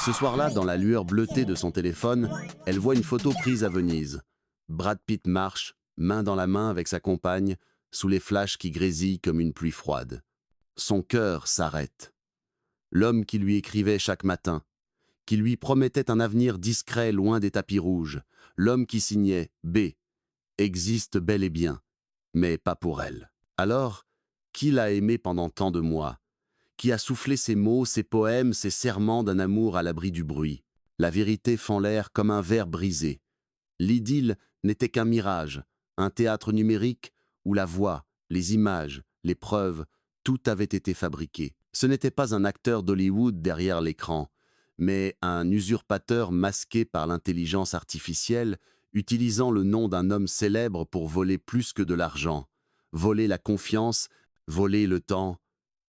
Ce soir-là, dans la lueur bleutée de son téléphone, elle voit une photo prise à Venise. Brad Pitt marche, main dans la main avec sa compagne, sous les flashs qui grésillent comme une pluie froide. Son cœur s'arrête. L'homme qui lui écrivait chaque matin, qui lui promettait un avenir discret loin des tapis rouges, l'homme qui signait B, existe bel et bien, mais pas pour elle. Alors, qui l'a aimé pendant tant de mois? Qui a soufflé ces mots, ces poèmes, ces serments d'un amour à l'abri du bruit? La vérité fend l'air comme un verre brisé. L'idylle n'était qu'un mirage, un théâtre numérique où la voix, les images, les preuves, tout avait été fabriqué. Ce n'était pas un acteur d'Hollywood derrière l'écran, mais un usurpateur masqué par l'intelligence artificielle, utilisant le nom d'un homme célèbre pour voler plus que de l'argent, voler la confiance, voler le temps,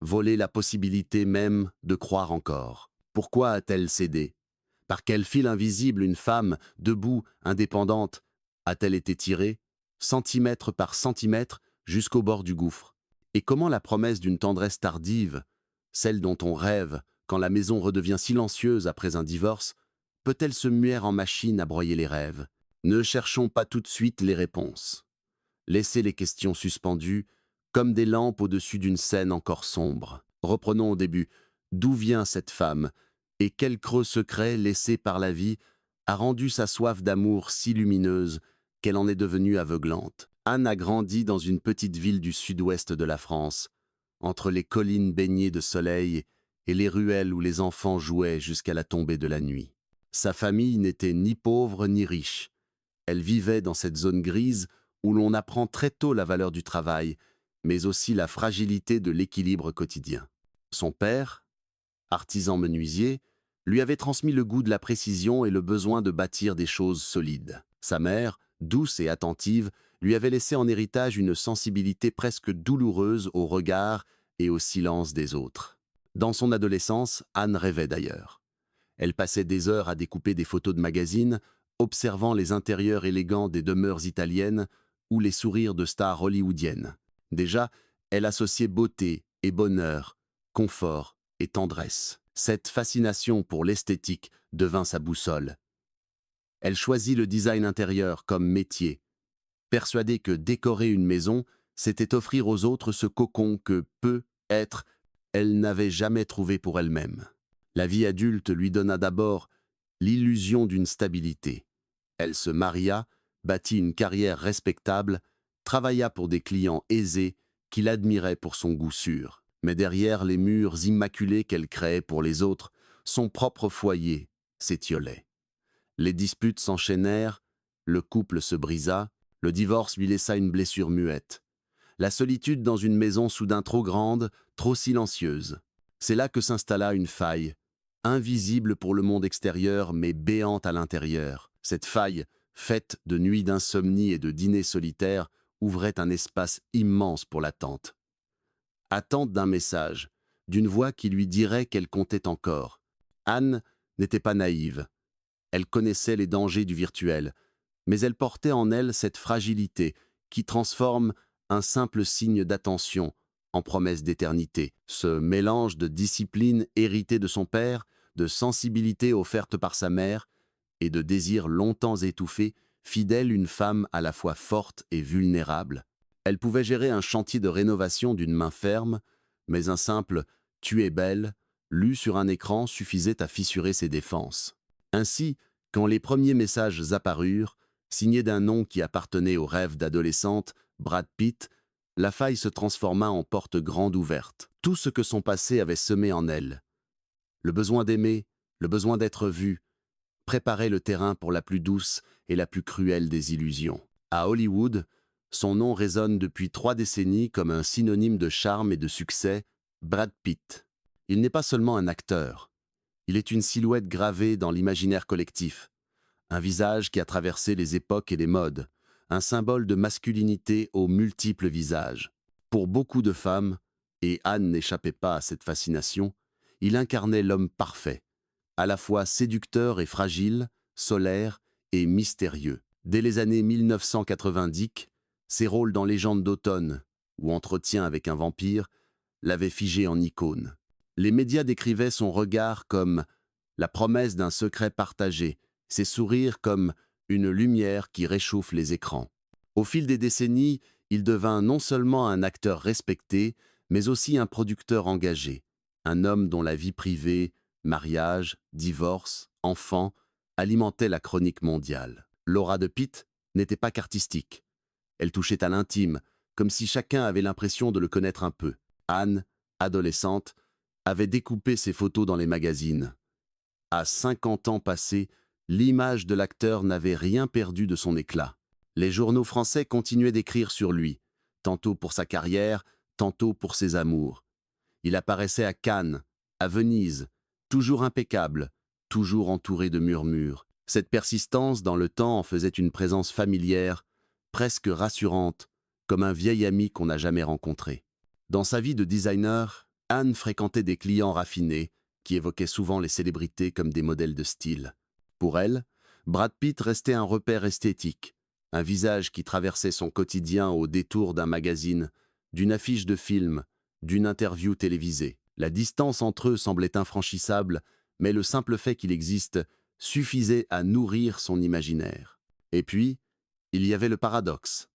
voler la possibilité même de croire encore. Pourquoi a-t-elle cédé? Par quel fil invisible une femme, debout, indépendante, a-t-elle été tirée, centimètre par centimètre, jusqu'au bord du gouffre? Et comment la promesse d'une tendresse tardive, celle dont on rêve quand la maison redevient silencieuse après un divorce, peut-elle se muer en machine à broyer les rêves? Ne cherchons pas tout de suite les réponses. Laissez les questions suspendues, comme des lampes au-dessus d'une scène encore sombre. Reprenons au début. D'où vient cette femme? Et quel creux secret laissé par la vie a rendu sa soif d'amour si lumineuse qu'elle en est devenue aveuglante? Anne a grandi dans une petite ville du sud-ouest de la France, entre les collines baignées de soleil et les ruelles où les enfants jouaient jusqu'à la tombée de la nuit. Sa famille n'était ni pauvre ni riche. Elle vivait dans cette zone grise où l'on apprend très tôt la valeur du travail, mais aussi la fragilité de l'équilibre quotidien. Son père, artisan menuisier, lui avait transmis le goût de la précision et le besoin de bâtir des choses solides. Sa mère, douce et attentive, lui avait laissé en héritage une sensibilité presque douloureuse au regard et au silence des autres. Dans son adolescence, Anne rêvait d'ailleurs. Elle passait des heures à découper des photos de magazines, observant les intérieurs élégants des demeures italiennes ou les sourires de stars hollywoodiennes. Déjà, elle associait beauté et bonheur, confort et tendresse. Cette fascination pour l'esthétique devint sa boussole. Elle choisit le design intérieur comme métier, persuadée que décorer une maison, c'était offrir aux autres ce cocon que, peut-être, elle n'avait jamais trouvé pour elle-même. La vie adulte lui donna d'abord l'illusion d'une stabilité. Elle se maria, bâtit une carrière respectable, travailla pour des clients aisés qui l'admiraient pour son goût sûr. Mais derrière les murs immaculés qu'elle créait pour les autres, son propre foyer s'étiolait. Les disputes s'enchaînèrent, le couple se brisa, le divorce lui laissa une blessure muette. La solitude dans une maison soudain trop grande, trop silencieuse. C'est là que s'installa une faille, invisible pour le monde extérieur mais béante à l'intérieur. Cette faille, faite de nuits d'insomnie et de dîners solitaires, ouvrait un espace immense pour l'attente. Attente d'un message, d'une voix qui lui dirait qu'elle comptait encore. Anne n'était pas naïve. Elle connaissait les dangers du virtuel, mais elle portait en elle cette fragilité qui transforme un simple signe d'attention en promesse d'éternité. Ce mélange de discipline héritée de son père, de sensibilité offerte par sa mère et de désir longtemps étouffé fit d'elle une femme à la fois forte et vulnérable. Elle pouvait gérer un chantier de rénovation d'une main ferme, mais un simple « tu es belle » lu sur un écran suffisait à fissurer ses défenses. Ainsi, quand les premiers messages apparurent, signés d'un nom qui appartenait au rêve d'adolescente, Brad Pitt, la faille se transforma en porte grande ouverte. Tout ce que son passé avait semé en elle. Le besoin d'aimer, le besoin d'être vu, préparait le terrain pour la plus douce et la plus cruelle des illusions. À Hollywood, son nom résonne depuis 3 décennies comme un synonyme de charme et de succès, Brad Pitt. Il n'est pas seulement un acteur. Il est une silhouette gravée dans l'imaginaire collectif. Un visage qui a traversé les époques et les modes. Un symbole de masculinité aux multiples visages. Pour beaucoup de femmes, et Anne n'échappait pas à cette fascination, il incarnait l'homme parfait, à la fois séducteur et fragile, solaire et mystérieux. Dès les années 1990, ses rôles dans Légende d'automne ou Entretien avec un vampire l'avaient figé en icône. Les médias décrivaient son regard comme la promesse d'un secret partagé, ses sourires comme une lumière qui réchauffe les écrans. Au fil des décennies, il devint non seulement un acteur respecté, mais aussi un producteur engagé, un homme dont la vie privée, mariage, divorce, enfants, alimentait la chronique mondiale. L'aura de Pitt n'était pas qu'artistique. Elle touchait à l'intime, comme si chacun avait l'impression de le connaître un peu. Anne, adolescente, avait découpé ses photos dans les magazines. À 50 ans passés, l'image de l'acteur n'avait rien perdu de son éclat. Les journaux français continuaient d'écrire sur lui, tantôt pour sa carrière, tantôt pour ses amours. Il apparaissait à Cannes, à Venise, toujours impeccable, toujours entouré de murmures. Cette persistance dans le temps en faisait une présence familière, presque rassurante, comme un vieil ami qu'on n'a jamais rencontré. Dans sa vie de designer, Anne fréquentait des clients raffinés qui évoquaient souvent les célébrités comme des modèles de style. Pour elle, Brad Pitt restait un repère esthétique, un visage qui traversait son quotidien au détour d'un magazine, d'une affiche de film, d'une interview télévisée. La distance entre eux semblait infranchissable, mais le simple fait qu'il existe suffisait à nourrir son imaginaire. Et puis, il y avait le paradoxe.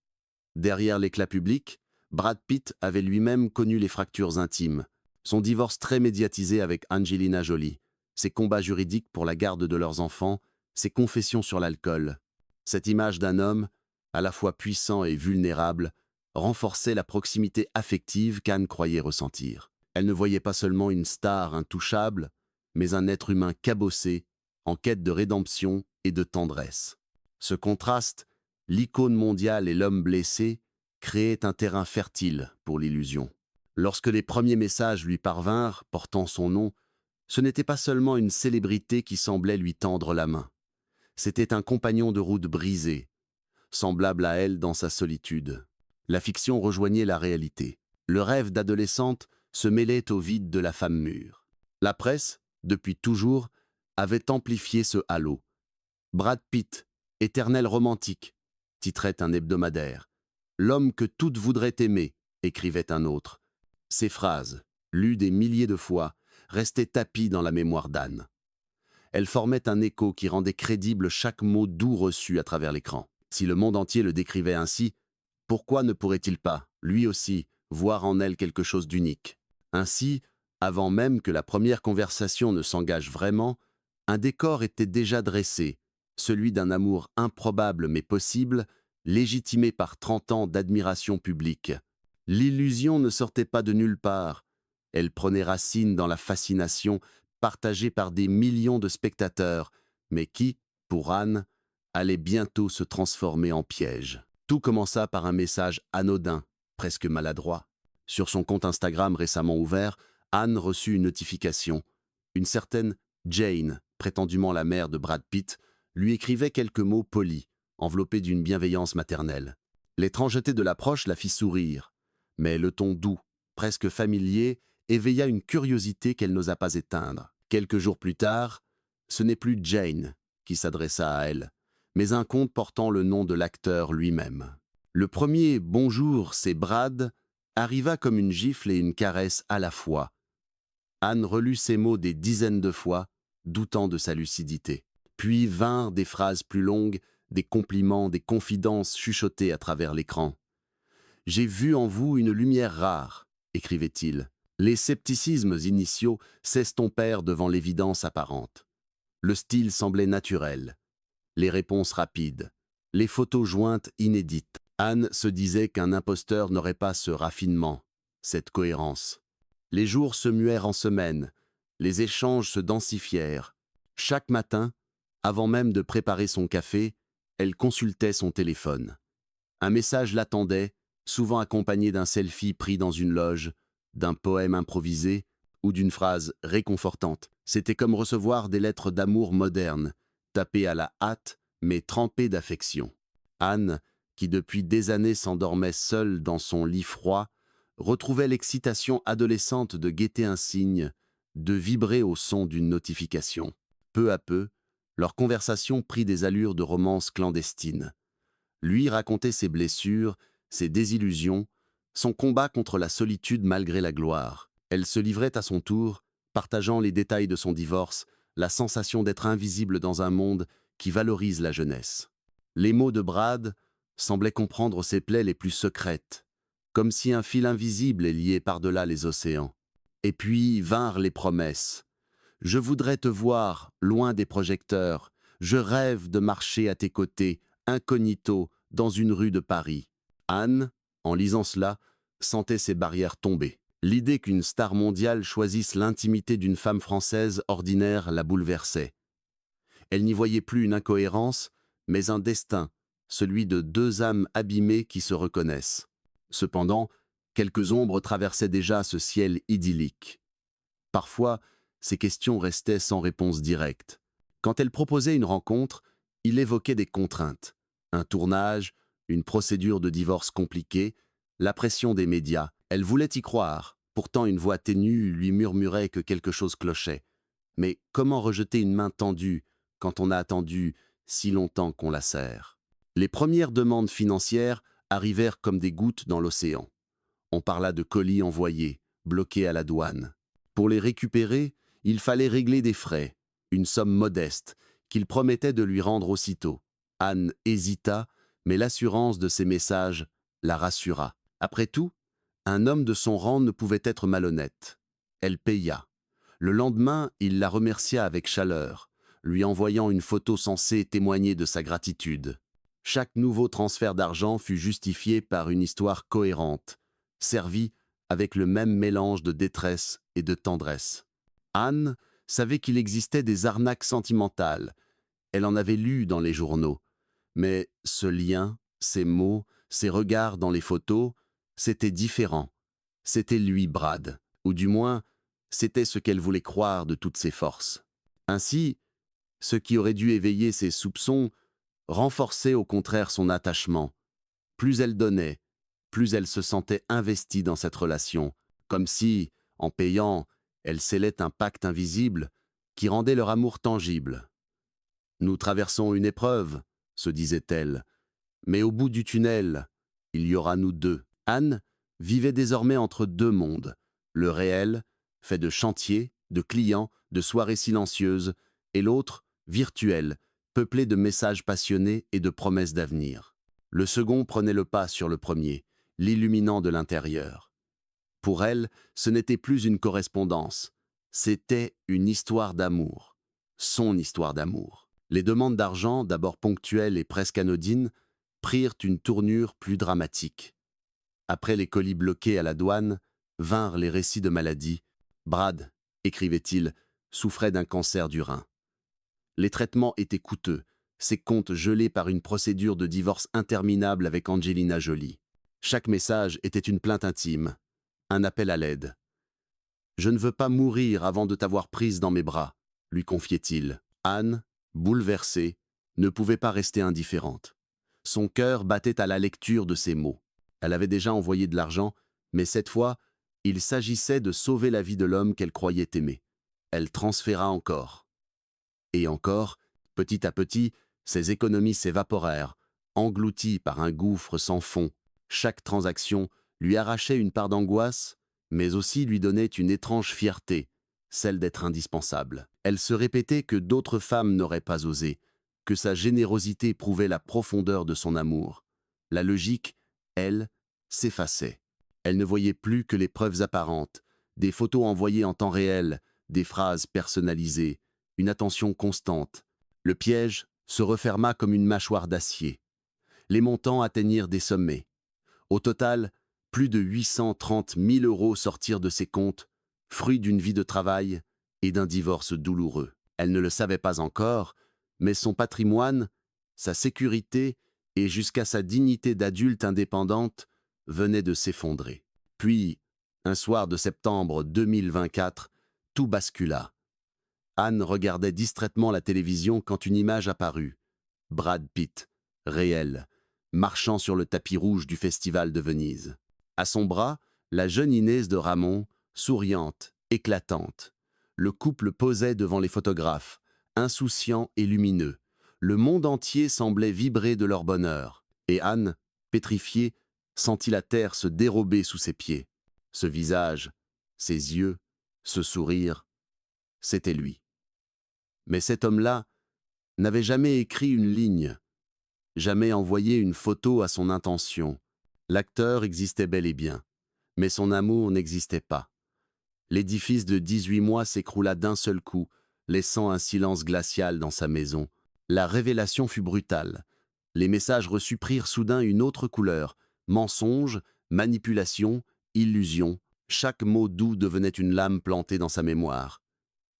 Derrière l'éclat public, Brad Pitt avait lui-même connu les fractures intimes, son divorce très médiatisé avec Angelina Jolie, ses combats juridiques pour la garde de leurs enfants, ses confessions sur l'alcool. Cette image d'un homme, à la fois puissant et vulnérable, renforçait la proximité affective qu'Anne croyait ressentir. Elle ne voyait pas seulement une star intouchable, mais un être humain cabossé, en quête de rédemption et de tendresse. Ce contraste, l'icône mondiale et l'homme blessé, créait un terrain fertile pour l'illusion. Lorsque les premiers messages lui parvinrent, portant son nom, ce n'était pas seulement une célébrité qui semblait lui tendre la main. C'était un compagnon de route brisé, semblable à elle dans sa solitude. La fiction rejoignait la réalité. Le rêve d'adolescente se mêlait au vide de la femme mûre. La presse, depuis toujours, avait amplifié ce halo. Brad Pitt, éternel romantique, titrait un hebdomadaire. L'homme que toutes voudraient aimer, écrivait un autre. Ces phrases, lues des milliers de fois, restaient tapies dans la mémoire d'Anne. Elles formaient un écho qui rendait crédible chaque mot doux reçu à travers l'écran. Si le monde entier le décrivait ainsi, pourquoi ne pourrait-il pas, lui aussi, voir en elle quelque chose d'unique? Ainsi, avant même que la première conversation ne s'engage vraiment, un décor était déjà dressé, celui d'un amour improbable mais possible, légitimé par 30 ans d'admiration publique. L'illusion ne sortait pas de nulle part, elle prenait racine dans la fascination partagée par des millions de spectateurs, mais qui, pour Anne, allait bientôt se transformer en piège. Tout commença par un message anodin, presque maladroit. Sur son compte Instagram récemment ouvert, Anne reçut une notification. Une certaine Jane, prétendument la mère de Brad Pitt, lui écrivait quelques mots polis, enveloppés d'une bienveillance maternelle. L'étrangeté de l'approche la fit sourire, mais le ton doux, presque familier, éveilla une curiosité qu'elle n'osa pas éteindre. Quelques jours plus tard, ce n'est plus Jane qui s'adressa à elle, mais un compte portant le nom de l'acteur lui-même. Le premier « Bonjour, c'est Brad » arriva comme une gifle et une caresse à la fois. Anne relut ces mots des dizaines de fois, doutant de sa lucidité. Puis vinrent des phrases plus longues, des compliments, des confidences chuchotées à travers l'écran. « J'ai vu en vous une lumière rare », écrivait-il. Les scepticismes initiaux s'estompèrent devant l'évidence apparente. Le style semblait naturel. Les réponses rapides. Les photos jointes inédites. Anne se disait qu'un imposteur n'aurait pas ce raffinement, cette cohérence. Les jours se muèrent en semaines. Les échanges se densifièrent. Chaque matin, avant même de préparer son café, elle consultait son téléphone. Un message l'attendait, souvent accompagné d'un selfie pris dans une loge, d'un poème improvisé ou d'une phrase réconfortante. C'était comme recevoir des lettres d'amour modernes, tapées à la hâte, mais trempées d'affection. Anne, qui depuis des années s'endormait seule dans son lit froid, retrouvait l'excitation adolescente de guetter un signe, de vibrer au son d'une notification. Peu à peu, leur conversation prit des allures de romance clandestine. Lui racontait ses blessures, ses désillusions, son combat contre la solitude malgré la gloire. Elle se livrait à son tour, partageant les détails de son divorce, la sensation d'être invisible dans un monde qui valorise la jeunesse. Les mots de Brad semblaient comprendre ses plaies les plus secrètes, comme si un fil invisible est lié par-delà les océans. Et puis vinrent les promesses. Je voudrais te voir, loin des projecteurs. Je rêve de marcher à tes côtés, incognito, dans une rue de Paris. Anne, en lisant cela, sentait ses barrières tomber. L'idée qu'une star mondiale choisisse l'intimité d'une femme française ordinaire la bouleversait. Elle n'y voyait plus une incohérence, mais un destin, celui de deux âmes abîmées qui se reconnaissent. Cependant, quelques ombres traversaient déjà ce ciel idyllique. Parfois, ces questions restaient sans réponse directe. Quand elle proposait une rencontre, il évoquait des contraintes. Un tournage, une procédure de divorce compliquée, la pression des médias. Elle voulait y croire, pourtant une voix ténue lui murmurait que quelque chose clochait. Mais comment rejeter une main tendue quand on a attendu si longtemps qu'on la serre? Les premières demandes financières arrivèrent comme des gouttes dans l'océan. On parla de colis envoyés, bloqués à la douane. Pour les récupérer, il fallait régler des frais, une somme modeste, qu'il promettait de lui rendre aussitôt. Anne hésita, mais l'assurance de ses messages la rassura. Après tout, un homme de son rang ne pouvait être malhonnête. Elle paya. Le lendemain, il la remercia avec chaleur, lui envoyant une photo censée témoigner de sa gratitude. Chaque nouveau transfert d'argent fut justifié par une histoire cohérente, servie avec le même mélange de détresse et de tendresse. Anne savait qu'il existait des arnaques sentimentales. Elle en avait lu dans les journaux. Mais ce lien, ces mots, ces regards dans les photos, c'était différent. C'était lui, Brad. Ou du moins, c'était ce qu'elle voulait croire de toutes ses forces. Ainsi, ce qui aurait dû éveiller ses soupçons renforçait au contraire son attachement. Plus elle donnait, plus elle se sentait investie dans cette relation, comme si, en payant, elle scellait un pacte invisible qui rendait leur amour tangible. Nous traversons une épreuve, se disait-elle, mais au bout du tunnel, il y aura nous deux. Anne vivait désormais entre deux mondes, le réel, fait de chantiers, de clients, de soirées silencieuses, et l'autre, virtuel, peuplé de messages passionnés et de promesses d'avenir. Le second prenait le pas sur le premier, l'illuminant de l'intérieur. Pour elle, ce n'était plus une correspondance, c'était une histoire d'amour, son histoire d'amour. Les demandes d'argent, d'abord ponctuelles et presque anodines, prirent une tournure plus dramatique. Après les colis bloqués à la douane, vinrent les récits de maladie. Brad, écrivait-il, souffrait d'un cancer du rein. Les traitements étaient coûteux, ses comptes gelés par une procédure de divorce interminable avec Angelina Jolie. Chaque message était une plainte intime, un appel à l'aide. « Je ne veux pas mourir avant de t'avoir prise dans mes bras », lui confiait-il. Anne, bouleversée, ne pouvait pas rester indifférente. Son cœur battait à la lecture de ces mots. Elle avait déjà envoyé de l'argent, mais cette fois, il s'agissait de sauver la vie de l'homme qu'elle croyait aimer. Elle transféra encore. Et encore, petit à petit, ses économies s'évaporèrent, englouties par un gouffre sans fond. Chaque transaction lui arrachait une part d'angoisse, mais aussi lui donnait une étrange fierté, celle d'être indispensable. Elle se répétait que d'autres femmes n'auraient pas osé, que sa générosité prouvait la profondeur de son amour. La logique, elle, s'effaçait. Elle ne voyait plus que les preuves apparentes, des photos envoyées en temps réel, des phrases personnalisées, une attention constante. Le piège se referma comme une mâchoire d'acier. Les montants atteignirent des sommets. Au total, plus de 830 000 € sortirent de ses comptes, fruit d'une vie de travail et d'un divorce douloureux. Elle ne le savait pas encore, mais son patrimoine, sa sécurité et jusqu'à sa dignité d'adulte indépendante venaient de s'effondrer. Puis, un soir de septembre 2024, tout bascula. Anne regardait distraitement la télévision quand une image apparut. Brad Pitt, réel, marchant sur le tapis rouge du Festival de Venise. À son bras, la jeune Inès de Ramon, souriante, éclatante. Le couple posait devant les photographes, insouciant et lumineux. Le monde entier semblait vibrer de leur bonheur. Et Anne, pétrifiée, sentit la terre se dérober sous ses pieds. Ce visage, ces yeux, ce sourire, c'était lui. Mais cet homme-là n'avait jamais écrit une ligne, jamais envoyé une photo à son intention. L'acteur existait bel et bien, mais son amour n'existait pas. L'édifice de 18 mois s'écroula d'un seul coup, laissant un silence glacial dans sa maison. La révélation fut brutale. Les messages reçus prirent soudain une autre couleur. Mensonge, manipulation, illusion. Chaque mot doux devenait une lame plantée dans sa mémoire.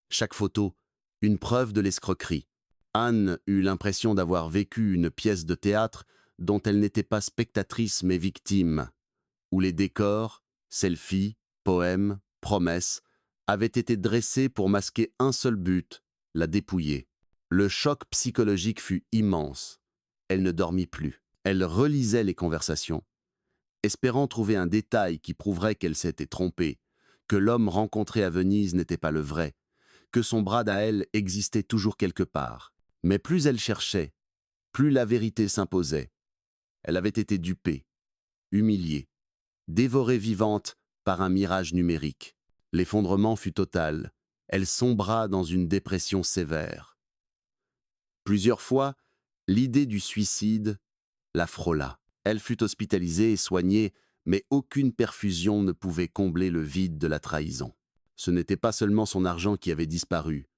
Chaque photo, une preuve de l'escroquerie. Anne eut l'impression d'avoir vécu une pièce de théâtre dont elle n'était pas spectatrice mais victime, où les décors, selfies, poèmes, promesses, avaient été dressés pour masquer un seul but, la dépouiller. Le choc psychologique fut immense. Elle ne dormit plus. Elle relisait les conversations, espérant trouver un détail qui prouverait qu'elle s'était trompée, que l'homme rencontré à Venise n'était pas le vrai, que son Brad à elle existait toujours quelque part. Mais plus elle cherchait, plus la vérité s'imposait. Elle avait été dupée, humiliée, dévorée vivante par un mirage numérique. L'effondrement fut total. Elle sombra dans une dépression sévère. Plusieurs fois, l'idée du suicide la frôla. Elle fut hospitalisée et soignée, mais aucune perfusion ne pouvait combler le vide de la trahison. Ce n'était pas seulement son argent qui avait disparu,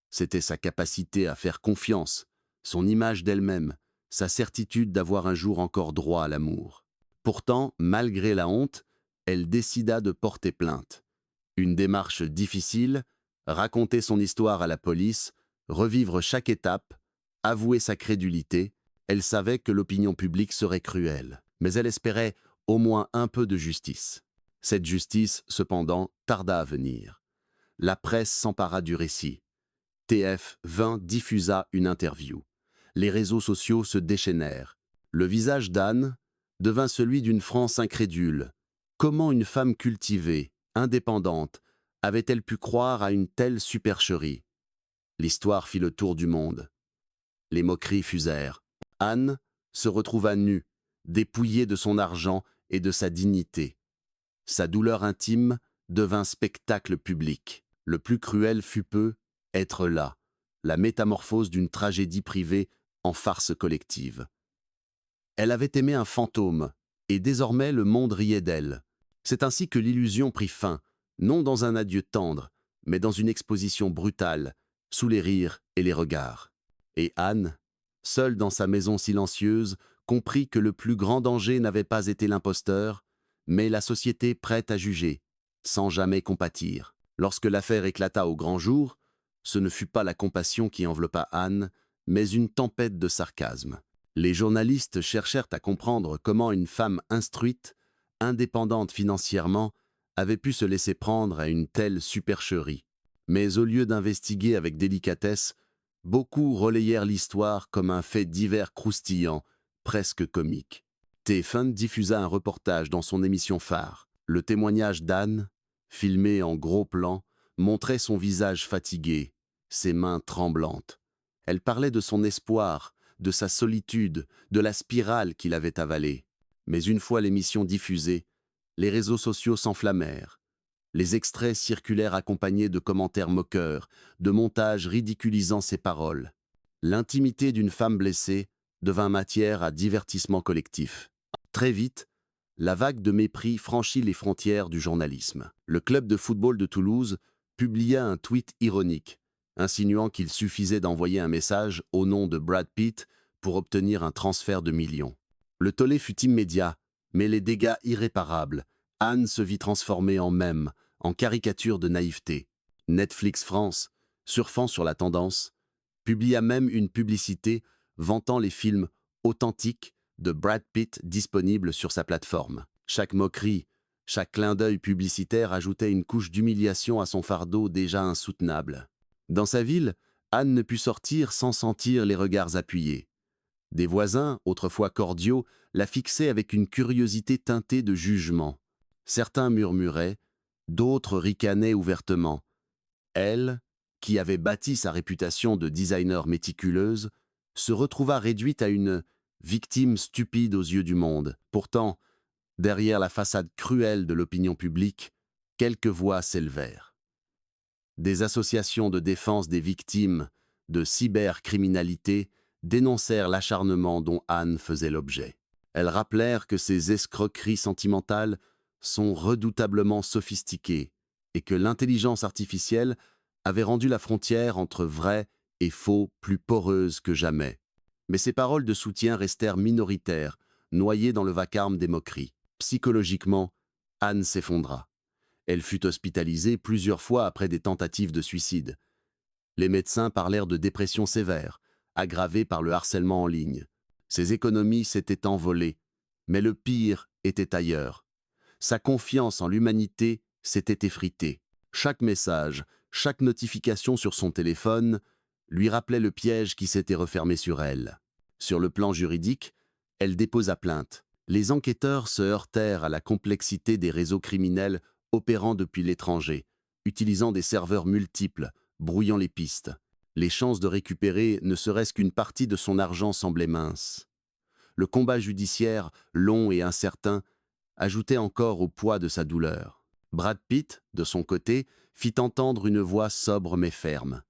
c'était sa capacité à faire confiance, son image d'elle-même, sa certitude d'avoir un jour encore droit à l'amour. Pourtant, malgré la honte, elle décida de porter plainte. Une démarche difficile, raconter son histoire à la police, revivre chaque étape, avouer sa crédulité. Elle savait que l'opinion publique serait cruelle, mais elle espérait au moins un peu de justice. Cette justice, cependant, tarda à venir. La presse s'empara du récit. TF20 diffusa une interview. Les réseaux sociaux se déchaînèrent. Le visage d'Anne devint celui d'une France incrédule. Comment une femme cultivée, indépendante, avait-elle pu croire à une telle supercherie? L'histoire fit le tour du monde. Les moqueries fusèrent. Anne se retrouva nue, dépouillée de son argent et de sa dignité. Sa douleur intime devint spectacle public. Le plus cruel fut peu être là, la métamorphose d'une tragédie privée en farce collective. Elle avait aimé un fantôme, et désormais le monde riait d'elle. C'est ainsi que l'illusion prit fin, non dans un adieu tendre, mais dans une exposition brutale, sous les rires et les regards. Et Anne, seule dans sa maison silencieuse, comprit que le plus grand danger n'avait pas été l'imposteur, mais la société prête à juger, sans jamais compatir. Lorsque l'affaire éclata au grand jour, ce ne fut pas la compassion qui enveloppa Anne, mais une tempête de sarcasme. Les journalistes cherchèrent à comprendre comment une femme instruite, indépendante financièrement, avait pu se laisser prendre à une telle supercherie. Mais au lieu d'investiguer avec délicatesse, beaucoup relayèrent l'histoire comme un fait divers croustillant, presque comique. TF1 diffusa un reportage dans son émission phare. Le témoignage d'Anne, filmé en gros plan, montrait son visage fatigué, ses mains tremblantes. Elle parlait de son espoir, de sa solitude, de la spirale qu'il avait avalée. Mais une fois l'émission diffusée, les réseaux sociaux s'enflammèrent. Les extraits circulèrent accompagnés de commentaires moqueurs, de montages ridiculisant ses paroles. L'intimité d'une femme blessée devint matière à divertissement collectif. Très vite, la vague de mépris franchit les frontières du journalisme. Le club de football de Toulouse publia un tweet ironique, insinuant qu'il suffisait d'envoyer un message au nom de Brad Pitt pour obtenir un transfert de millions. Le tollé fut immédiat, mais les dégâts irréparables. Anne se vit transformée en mème, en caricature de naïveté. Netflix France, surfant sur la tendance, publia même une publicité vantant les films authentiques de Brad Pitt disponibles sur sa plateforme. Chaque moquerie, chaque clin d'œil publicitaire ajoutait une couche d'humiliation à son fardeau déjà insoutenable. Dans sa ville, Anne ne put sortir sans sentir les regards appuyés. Des voisins, autrefois cordiaux, la fixaient avec une curiosité teintée de jugement. Certains murmuraient, d'autres ricanaient ouvertement. Elle, qui avait bâti sa réputation de designer méticuleuse, se retrouva réduite à une victime stupide aux yeux du monde. Pourtant, derrière la façade cruelle de l'opinion publique, quelques voix s'élevèrent. Des associations de défense des victimes, de cybercriminalité dénoncèrent l'acharnement dont Anne faisait l'objet. Elles rappelèrent que ces escroqueries sentimentales sont redoutablement sophistiquées et que l'intelligence artificielle avait rendu la frontière entre vrai et faux plus poreuse que jamais. Mais ces paroles de soutien restèrent minoritaires, noyées dans le vacarme des moqueries. Psychologiquement, Anne s'effondra. Elle fut hospitalisée plusieurs fois après des tentatives de suicide. Les médecins parlèrent de dépression sévère, aggravée par le harcèlement en ligne. Ses économies s'étaient envolées, mais le pire était ailleurs. Sa confiance en l'humanité s'était effritée. Chaque message, chaque notification sur son téléphone lui rappelait le piège qui s'était refermé sur elle. Sur le plan juridique, elle déposa plainte. Les enquêteurs se heurtèrent à la complexité des réseaux criminels opérant depuis l'étranger, utilisant des serveurs multiples, brouillant les pistes. Les chances de récupérer ne serait-ce qu'une partie de son argent semblaient minces. Le combat judiciaire, long et incertain, ajoutait encore au poids de sa douleur. Brad Pitt, de son côté, fit entendre une voix sobre mais ferme.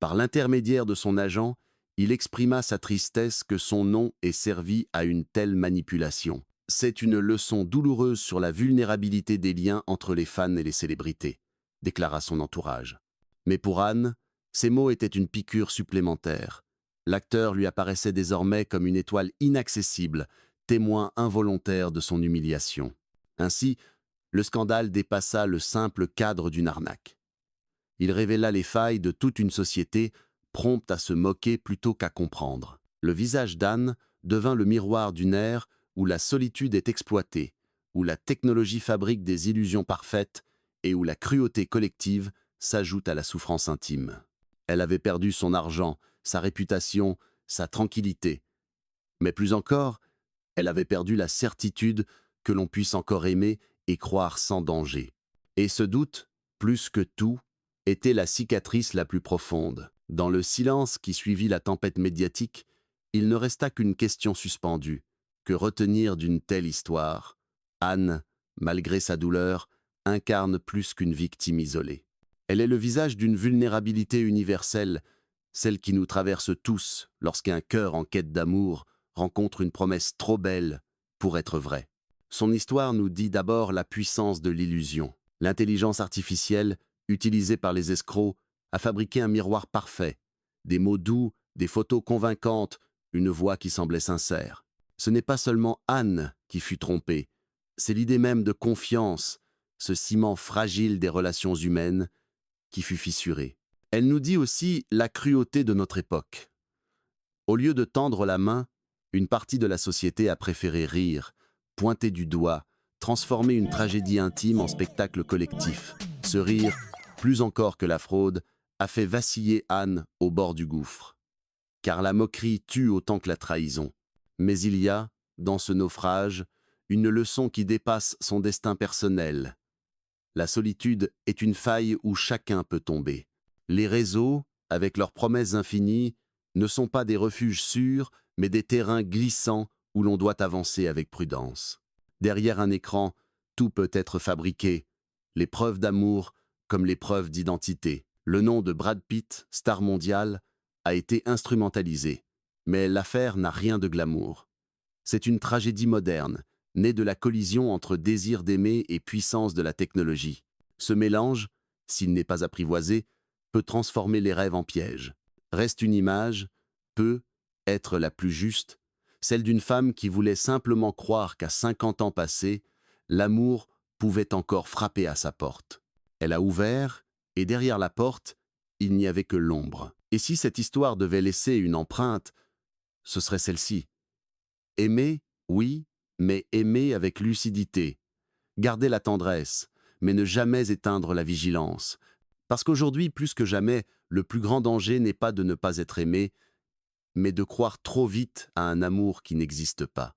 Par l'intermédiaire de son agent, il exprima sa tristesse que son nom ait servi à une telle manipulation. C'est une leçon douloureuse sur la vulnérabilité des liens entre les fans et les célébrités, déclara son entourage. Mais pour Anne, ces mots étaient une piqûre supplémentaire. L'acteur lui apparaissait désormais comme une étoile inaccessible, témoin involontaire de son humiliation. Ainsi, le scandale dépassa le simple cadre d'une arnaque. Il révéla les failles de toute une société prompte à se moquer plutôt qu'à comprendre. Le visage d'Anne devint le miroir d'une ère où la solitude est exploitée, où la technologie fabrique des illusions parfaites et où la cruauté collective s'ajoute à la souffrance intime. Elle avait perdu son argent, sa réputation, sa tranquillité. Mais plus encore, elle avait perdu la certitude que l'on puisse encore aimer et croire sans danger. Et ce doute, plus que tout, était la cicatrice la plus profonde. Dans le silence qui suivit la tempête médiatique, il ne resta qu'une question suspendue. Que retenir d'une telle histoire? Anne, malgré sa douleur, incarne plus qu'une victime isolée. Elle est le visage d'une vulnérabilité universelle, celle qui nous traverse tous lorsqu'un cœur en quête d'amour rencontre une promesse trop belle pour être vraie. Son histoire nous dit d'abord la puissance de l'illusion. L'intelligence artificielle, utilisée par les escrocs, a fabriqué un miroir parfait. Des mots doux, des photos convaincantes, une voix qui semblait sincère. Ce n'est pas seulement Anne qui fut trompée, c'est l'idée même de confiance, ce ciment fragile des relations humaines, qui fut fissurée. Elle nous dit aussi la cruauté de notre époque. Au lieu de tendre la main, une partie de la société a préféré rire, pointer du doigt, transformer une tragédie intime en spectacle collectif. Ce rire, plus encore que la fraude, a fait vaciller Anne au bord du gouffre. Car la moquerie tue autant que la trahison. Mais il y a, dans ce naufrage, une leçon qui dépasse son destin personnel. La solitude est une faille où chacun peut tomber. Les réseaux, avec leurs promesses infinies, ne sont pas des refuges sûrs, mais des terrains glissants où l'on doit avancer avec prudence. Derrière un écran, tout peut être fabriqué, les preuves d'amour comme les preuves d'identité. Le nom de Brad Pitt, star mondiale, a été instrumentalisé, mais l'affaire n'a rien de glamour. C'est une tragédie moderne, née de la collision entre désir d'aimer et puissance de la technologie. Ce mélange, s'il n'est pas apprivoisé, peut transformer les rêves en pièges. Reste une image, peut être la plus juste, celle d'une femme qui voulait simplement croire qu'à 50 ans passés, l'amour pouvait encore frapper à sa porte. Elle a ouvert, et derrière la porte, il n'y avait que l'ombre. Et si cette histoire devait laisser une empreinte, ce serait celle-ci. Aimer, oui, mais aimer avec lucidité. Garder la tendresse, mais ne jamais éteindre la vigilance. Parce qu'aujourd'hui, plus que jamais, le plus grand danger n'est pas de ne pas être aimé, mais de croire trop vite à un amour qui n'existe pas.